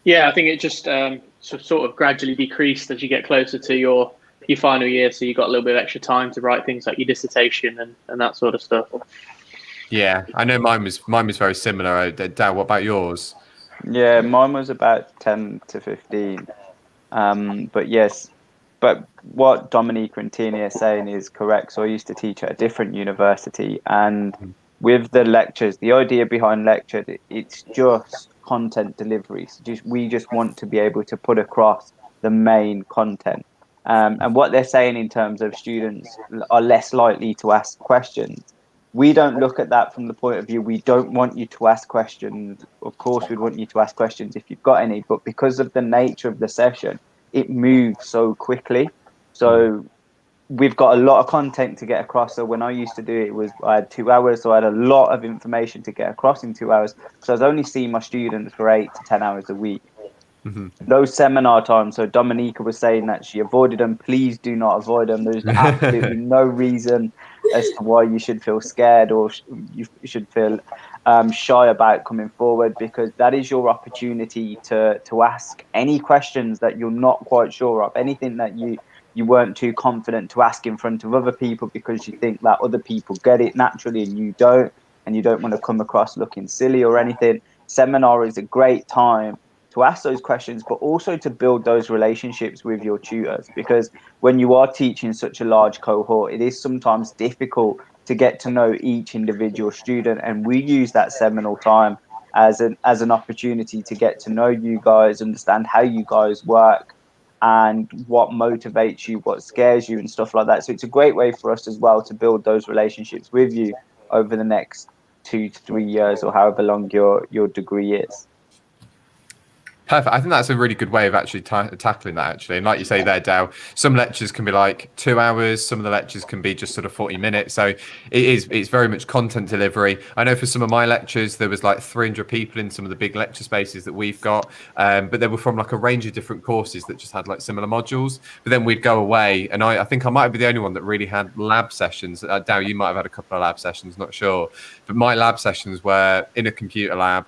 Yeah, I think it just sort of gradually decreased as you get closer to your final year, so you got a little bit of extra time to write things like your dissertation and that sort of stuff. Yeah, I know mine was very similar. Dal, what about yours? Yeah, mine was about 10 to 15. But what Dominika and Tina are saying is correct. So I used to teach at a different university, and with the lectures, the idea behind lecture, it's just content delivery. So we just want to be able to put across the main content. And what they're saying in terms of students are less likely to ask questions. We don't look at that from the point of view, we don't want you to ask questions. Of course, we'd want you to ask questions if you've got any, but because of the nature of the session, it moves so quickly. So we've got a lot of content to get across. So when I used to do it, I had 2 hours, so I had a lot of information to get across in 2 hours. So I was only seeing my students for 8 to 10 hours a week. No seminar time. So Dominica was saying that she avoided them. Please do not avoid them. There's absolutely no reason as to why you should feel scared or you should feel shy about coming forward, because that is your opportunity to ask any questions that you're not quite sure of, anything that you weren't too confident to ask in front of other people because you think that other people get it naturally and you don't want to come across looking silly or anything. Seminar is a great time to ask those questions, but also to build those relationships with your tutors, because when you are teaching such a large cohort, it is sometimes difficult to get to know each individual student, and we use that seminal time as an opportunity to get to know you guys, understand how you guys work and what motivates you, what scares you and stuff like that. So it's a great way for us as well to build those relationships with you over the next 2 to 3 years or however long your degree is. Perfect. I think that's a really good way of actually tackling that, actually. And like you say there, Dale, some lectures can be like 2 hours. Some of the lectures can be just sort of 40 minutes. So it's very much content delivery. I know for some of my lectures, there was like 300 people in some of the big lecture spaces that we've got. But they were from like a range of different courses that just had like similar modules. But then we'd go away. And I think I might be the only one that really had lab sessions. Dale, you might have had a couple of lab sessions, not sure. But my lab sessions were in a computer lab,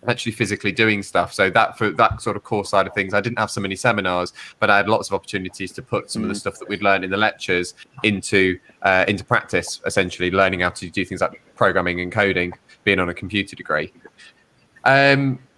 actually physically doing stuff. So that for that sort of core side of things, I didn't have so many seminars, but I had lots of opportunities to put some of the stuff that we'd learned in the lectures into practice, essentially learning how to do things like programming and coding, being on a computer degree.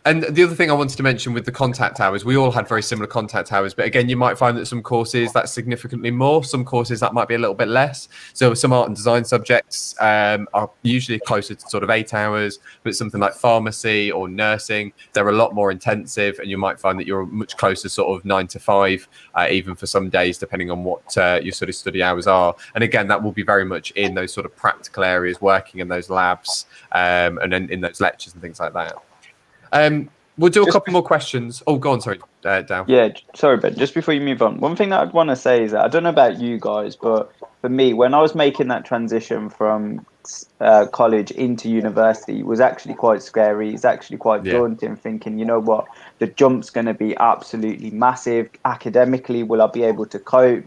And the other thing I wanted to mention with the contact hours, we all had very similar contact hours, but again, you might find that some courses that's significantly more, some courses that might be a little bit less. So some art and design subjects are usually closer to sort of 8 hours, but something like pharmacy or nursing, they're a lot more intensive, and you might find that you're much closer sort of 9 to 5, even for some days, depending on what your sort of study hours are. And again, that will be very much in those sort of practical areas, working in those labs, and then in those lectures and things like that. We'll do a couple more questions. Oh, go on, sorry, Dal. Yeah, sorry, Ben. Just before you move on, one thing that I'd want to say is that I don't know about you guys, but for me, when I was making that transition from college into university, it was actually quite scary. It's actually quite daunting, thinking, you know what, the jump's going to be absolutely massive. Academically, will I be able to cope?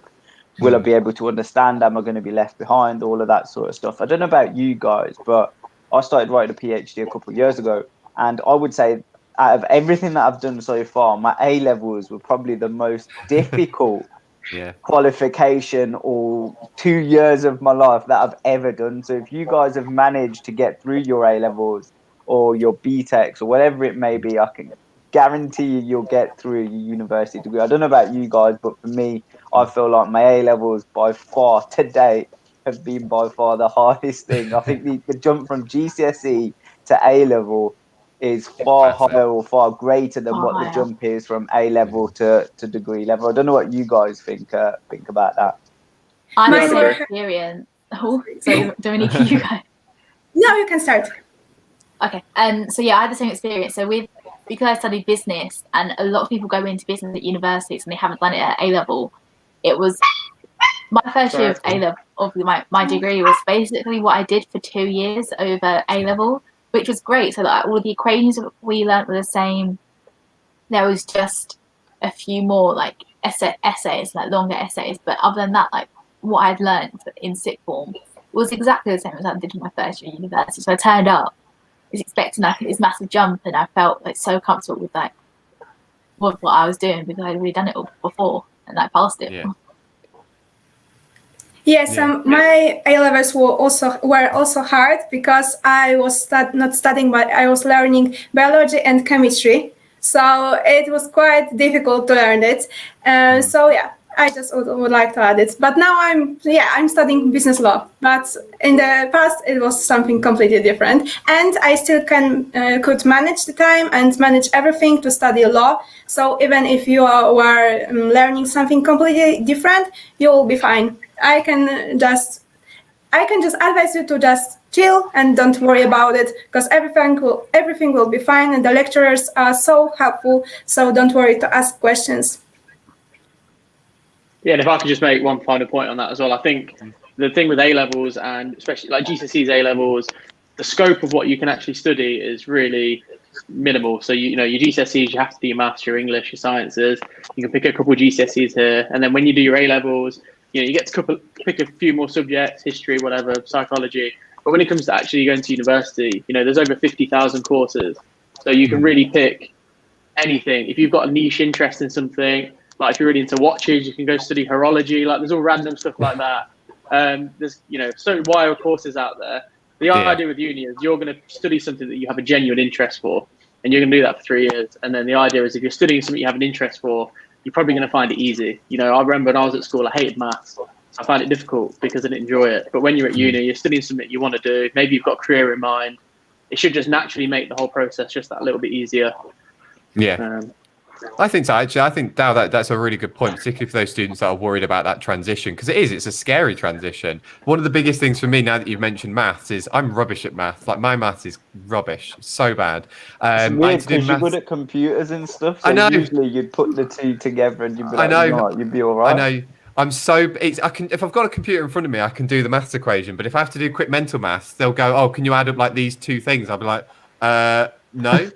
Will I be able to understand? Am I going to be left behind? All of that sort of stuff. I don't know about you guys, but I started writing a PhD a couple of years ago. And I would say out of everything that I've done so far, my A-levels were probably the most difficult qualification or 2 years of my life that I've ever done. So if you guys have managed to get through your A-levels or your BTECs or whatever it may be, I can guarantee you'll get through your university degree. I don't know about you guys, but for me, I feel like my A-levels by far to date have been by far the hardest thing. I think the jump from GCSE to A-level is far higher or far greater than what the jump is from A level to degree level. I don't know what you guys think about that. I had the same experience. Oh, so Dominica, you go. No, you can start. Okay. So yeah, I had the same experience. So because I studied business, and a lot of people go into business at universities and they haven't done it at A level. It was my first year of A level of my degree was basically what I did for 2 years over A level, which was great. So that all of the equations that we learnt were the same. There was just a few more like essays, like longer essays. But other than that, like what I'd learnt in sixth form was exactly the same as I did in my first year at university. So I turned up, was expecting like this massive jump, and I felt like so comfortable with like what I was doing because I'd already done it all before and I passed it. Yes, my A-levels were also hard because I was not studying, but I was learning biology and chemistry. So it was quite difficult to learn it. So yeah, I just would like to add it. But now I'm studying business law. But in the past, it was something completely different. And I still could manage the time and manage everything to study law. So even if you were learning something completely different, you will be fine. I can just advise you to just chill and don't worry about it, because everything will be fine, and the lecturers are so helpful. So don't worry to ask questions. Yeah, and if I could just make one final point on that as well, I think the thing with A levels and especially like GCSEs, A levels, the scope of what you can actually study is really minimal. So you know your GCSEs, you have to do your maths, your English, your sciences. You can pick a couple of GCSEs here, and then when you do your A levels, you know you get to pick a few more subjects, history, whatever, psychology. But when it comes to actually going to university, you know there's over 50,000 courses, so you can really pick anything. If you've got a niche interest in something, like if you're really into watches, you can go study horology. Like there's all random stuff like that. There's so wild courses out there. The idea with uni is you're going to study something that you have a genuine interest for, and you're going to do that for 3 years. And then the idea is if you're studying something you have an interest for, you're probably going to find it easy. I remember when I was at school, I hated maths. I found it difficult because I didn't enjoy it. But when you're at uni, you're studying something you want to do. Maybe you've got a career in mind. It should just naturally make the whole process just that little bit easier. Yeah. I think so. Actually, I think now that's a really good point, particularly for those students that are worried about that transition, because it's a scary transition. One of the biggest things for me now that you've mentioned maths is I'm rubbish at maths. Like my maths is rubbish, so bad. It's weird because you're good at computers and stuff. So I know. Usually you'd put the two together and you'd be like, you know what, you'd be all right. I know. If I've got a computer in front of me, I can do the maths equation. But if I have to do quick mental maths, they'll go, "Oh, can you add up like these two things?" I'll be like, no.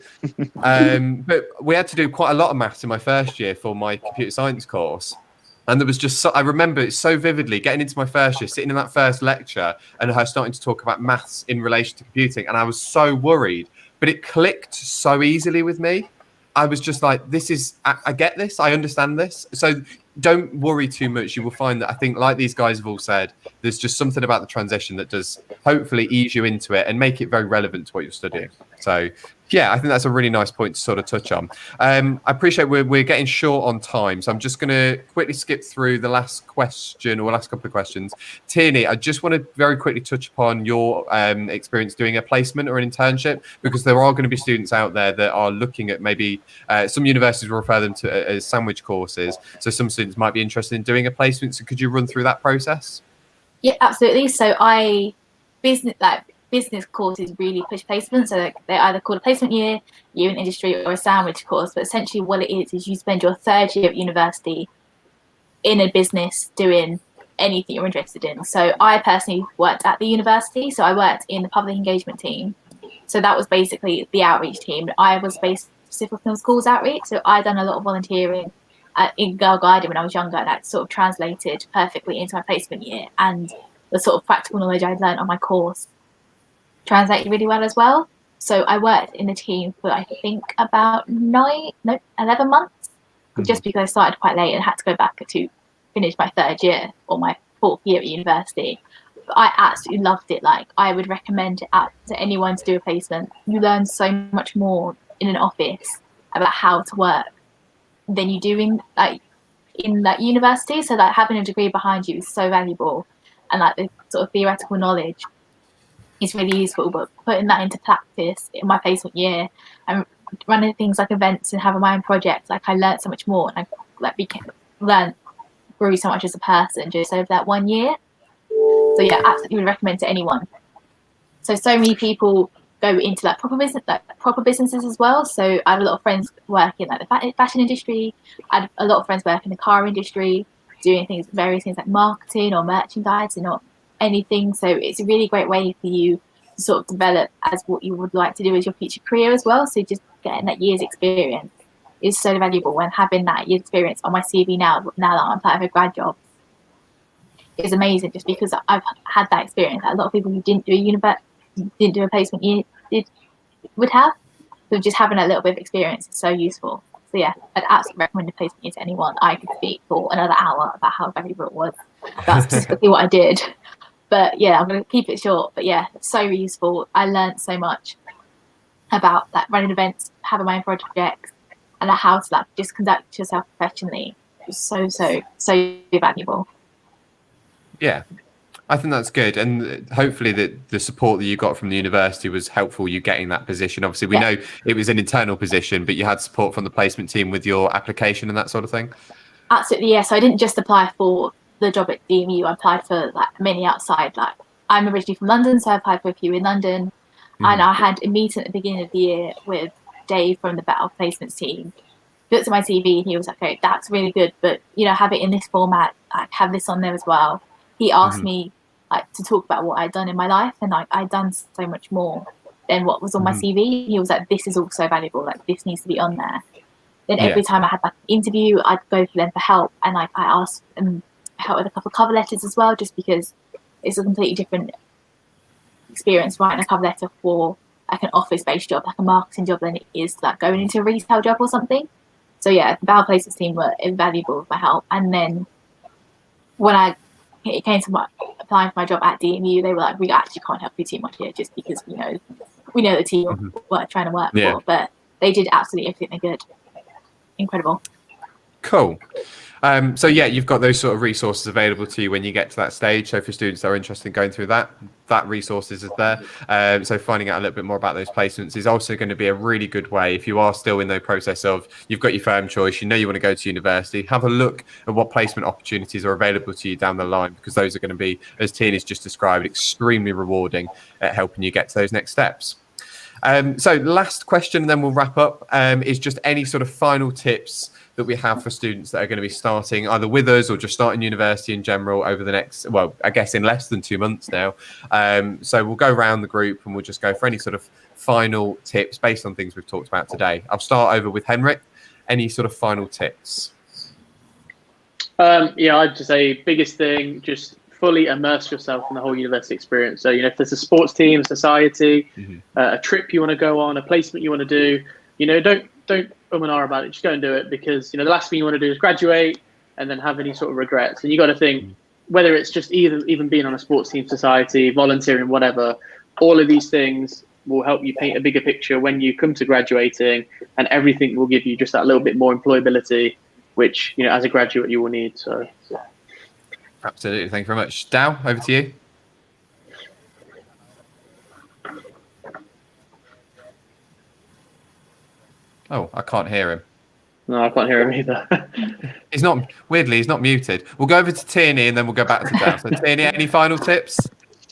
But we had to do quite a lot of maths in my first year for my computer science course. And there was just, I remember it so vividly, getting into my first year, sitting in that first lecture and her starting to talk about maths in relation to computing. And I was so worried, but it clicked so easily with me. I was just like, I get this, I understand this. So don't worry too much. You will find that, I think, like these guys have all said, there's just something about the transition that does hopefully ease you into it and make it very relevant to what you're studying. So yeah, I think that's a really nice point to sort of touch on. I appreciate we're getting short on time, so I'm just going to quickly skip through the last question or last couple of questions. Tierney, I just want to very quickly touch upon your experience doing a placement or an internship, because there are going to be students out there that are looking at maybe some universities will refer them to as sandwich courses. So some students might be interested in doing a placement. So could you run through that process? Yeah, absolutely. So business courses really push placement, so they're either called a placement year in industry, or a sandwich course. But essentially what it is you spend your third year at university in a business doing anything you're interested in. So I personally worked at the university, so I worked in the public engagement team. So that was basically the outreach team. I was based specifically on schools outreach, so I'd done a lot of volunteering in Girl Guiding when I was younger, and that sort of translated perfectly into my placement year, and the sort of practical knowledge I'd learned on my course translated really well as well. So I worked in the team for I think about 11 months, just because I started quite late and had to go back to finish my third year or my fourth year at university. But I absolutely loved it. Like, I would recommend it to anyone to do a placement. You learn so much more in an office about how to work than you do in university. So like having a degree behind you is so valuable, and like the sort of theoretical knowledge is really useful, but putting that into practice in my placement year and running things like events and having my own projects, like I learned so much more, and I grew so much as a person just over that 1 year. So yeah, absolutely would recommend to anyone. So many people go into proper businesses as well. So I had a lot of friends work in like the fashion industry. I had a lot of friends work in the car industry, doing various things like marketing or merchandising or anything. So it's a really great way for you to sort of develop as what you would like to do as your future career as well. So just getting that year's experience is so valuable, when having that year's experience on my CV now that I'm applying for a grad job is amazing, just because I've had that experience that a lot of people who didn't do a placement year would have. So just having a little bit of experience is so useful. So yeah, I'd absolutely recommend a placement year to anyone. I could speak for another hour about how valuable it was. That's specifically what I did. But yeah, I'm going to keep it short. But yeah, it's so useful. I learned so much about that, running events, having my own projects, and how to just conduct yourself professionally. It was so valuable. Yeah, I think that's good. And hopefully the support that you got from the university was helpful you getting that position. Obviously, we know it was an internal position, but you had support from the placement team with your application and that sort of thing? Absolutely, yeah. So I didn't just apply for the job at DMU. I applied for many outside. I'm originally from London, so I applied for a few in London. And I had a meeting at the beginning of the year with Dave from the Better Placements team, looked at my CV and he was like, okay, that's really good, but have it in this format, like have this on there as well. He asked me like to talk about what I'd done in my life, and like I'd done so much more than what was on my CV. He was like, this is also valuable, like this needs to be on there. Then every time I had like an interview, I'd go for them for help, and like I asked them help with a couple of cover letters as well, just because it's a completely different experience writing a cover letter for like an office-based job, like a marketing job, than it is like going into a retail job or something. So yeah, the Bowel Placements team were invaluable with my help. And then when it came to applying for my job at DMU, they were like, we actually can't help you too much here, just because we know the team we're trying to work for. But they did absolutely everything they could. Incredible. Cool. So yeah, you've got those sort of resources available to you when you get to that stage. So for students that are interested in going through that resources is there. So finding out a little bit more about those placements is also going to be a really good way if you are still in the process of you've got your firm choice, you want to go to university, have a look at what placement opportunities are available to you down the line, because those are going to be, as Tina's just described, extremely rewarding at helping you get to those next steps. So last question, then we'll wrap up, is just any sort of final tips that we have for students that are going to be starting either with us or just starting university in general over the next, well, I guess in less than 2 months now. So we'll go around the group and we'll just go for any sort of final tips based on things we've talked about today. I'll start over with Henrik. Any sort of final tips? I'd just say biggest thing, just fully immerse yourself in the whole university experience. So, if there's a sports team, society, a trip you want to go on, a placement you want to do, don't and ah about it. Just go and do it, because, the last thing you want to do is graduate and then have any sort of regrets. And you got to think, whether it's just even being on a sports team, society, volunteering, whatever, all of these things will help you paint a bigger picture when you come to graduating, and everything will give you just that little bit more employability, which, as a graduate you will need. So. Absolutely. Thank you very much. Dow, over to you. Oh, I can't hear him. No, I can't hear him either. He's not muted. We'll go over to Tierney and then we'll go back to Dow. So Tierney, any final tips?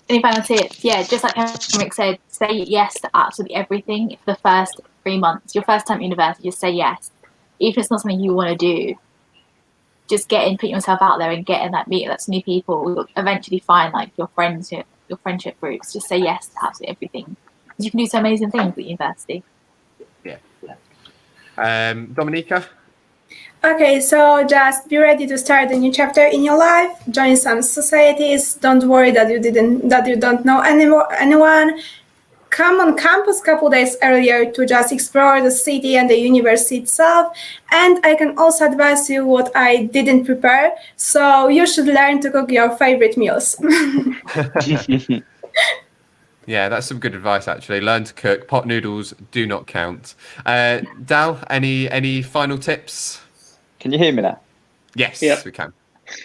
Any final tips? Yeah, just like Henrik said, say yes to absolutely everything for the first 3 months. Your first time at university, just say yes. Even if it's not something you want to do, just get in, put yourself out there and get in that meet that's new people. You'll eventually find like your friends, your friendship groups. Just say yes to absolutely everything. Because you can do so amazing things at university. Yeah. Dominika? Okay, so just be ready to start a new chapter in your life. Join some societies. Don't worry that you don't know anyone. Come on campus a couple days earlier to just explore the city and the university itself. And I can also advise you what I didn't prepare. So you should learn to cook your favorite meals. Yeah, that's some good advice, actually. Learn to cook. Pot noodles do not count. Dal, any final tips? Can you hear me now? Yes, we can.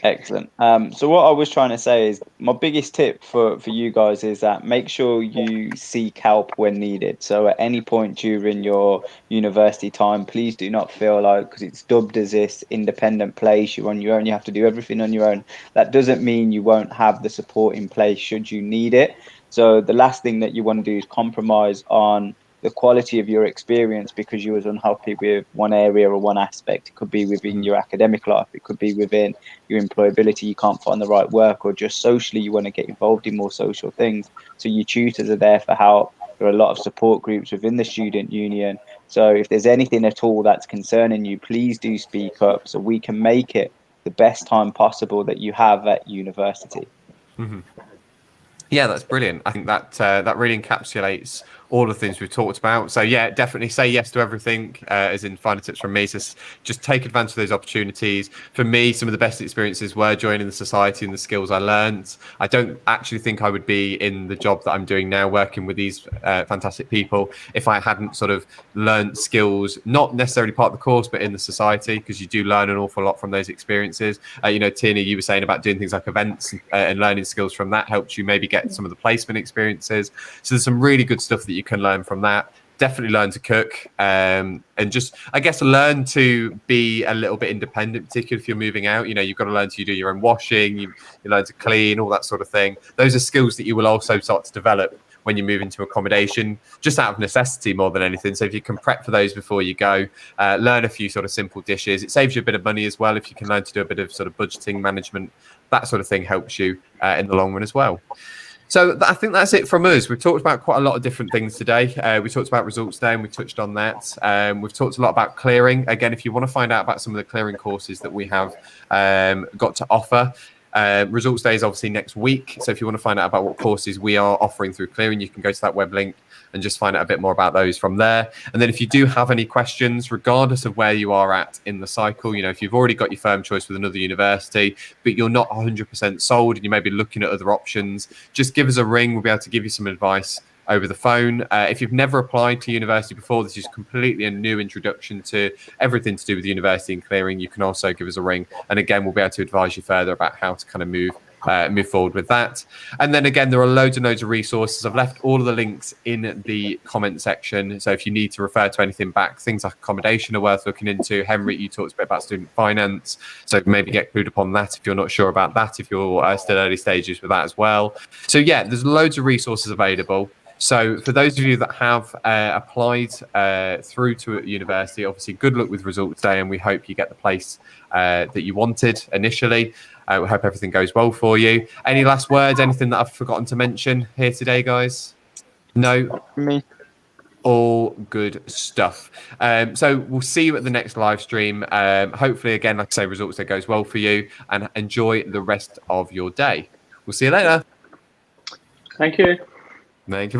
Excellent. So what I was trying to say is my biggest tip for you guys is that make sure you seek help when needed. So at any point during your university time, please do not feel like, because it's dubbed as this independent place, you're on your own, you have to do everything on your own. That doesn't mean you won't have the support in place should you need it. So the last thing that you want to do is compromise on the quality of your experience because you was unhappy with one area or one aspect. It could be within your academic life. It could be within your employability. You can't find the right work, or just socially you want to get involved in more social things. So your tutors are there for help. There are a lot of support groups within the student union. So if there's anything at all that's concerning you, please do speak up so we can make it the best time possible that you have at university. Mm-hmm. Yeah, that's brilliant. I think that really encapsulates all the things we've talked about. So yeah, definitely say yes to everything, as in final tips from me. So just take advantage of those opportunities. For me, some of the best experiences were joining the society and the skills I learned. I don't actually think I would be in the job that I'm doing now, working with these fantastic people, if I hadn't sort of learned skills, not necessarily part of the course, but in the society, because you do learn an awful lot from those experiences. Tina, you were saying about doing things like events and learning skills from that helped you maybe get some of the placement experiences. So there's some really good stuff that you can learn from that. Definitely learn to cook, and just, I guess, learn to be a little bit independent, particularly if you're moving out. You've got to learn to do your own washing, you learn to clean, all that sort of thing. Those are skills that you will also start to develop when you move into accommodation, just out of necessity more than anything. So if you can prep for those before you go, learn a few sort of simple dishes. It saves you a bit of money as well if you can learn to do a bit of sort of budgeting management. That sort of thing helps you in the long run as well. So I think that's it from us. We've talked about quite a lot of different things today. We talked about results day and we touched on that. We've talked a lot about clearing. Again, if you want to find out about some of the clearing courses that we have got to offer, results day is obviously next week. So if you want to find out about what courses we are offering through clearing, you can go to that web link and just find out a bit more about those from there. And then if you do have any questions, regardless of where you are at in the cycle, if you've already got your firm choice with another university, but you're not 100% sold and you may be looking at other options, just give us a ring. We'll be able to give you some advice over the phone. If you've never applied to university before, this is completely a new introduction to everything to do with university and clearing. You can also give us a ring. And again, we'll be able to advise you further about how to kind of move forward with that. And then again, there are loads and loads of resources. I've left all of the links in the comment section. So if you need to refer to anything back, things like accommodation are worth looking into. Henrik, you talked a bit about student finance. So maybe get clued up on that if you're not sure about that, if you're still early stages with that as well. So yeah, there's loads of resources available. So for those of you that have applied through to a university, obviously good luck with results day, and we hope you get the place that you wanted initially. We hope everything goes well for you. Any last words? Anything that I've forgotten to mention here today, guys? No? Me. All good stuff. So we'll see you at the next live stream. Hopefully, again, like I say, results day goes well for you, and enjoy the rest of your day. We'll see you later. Thank you. Thank you.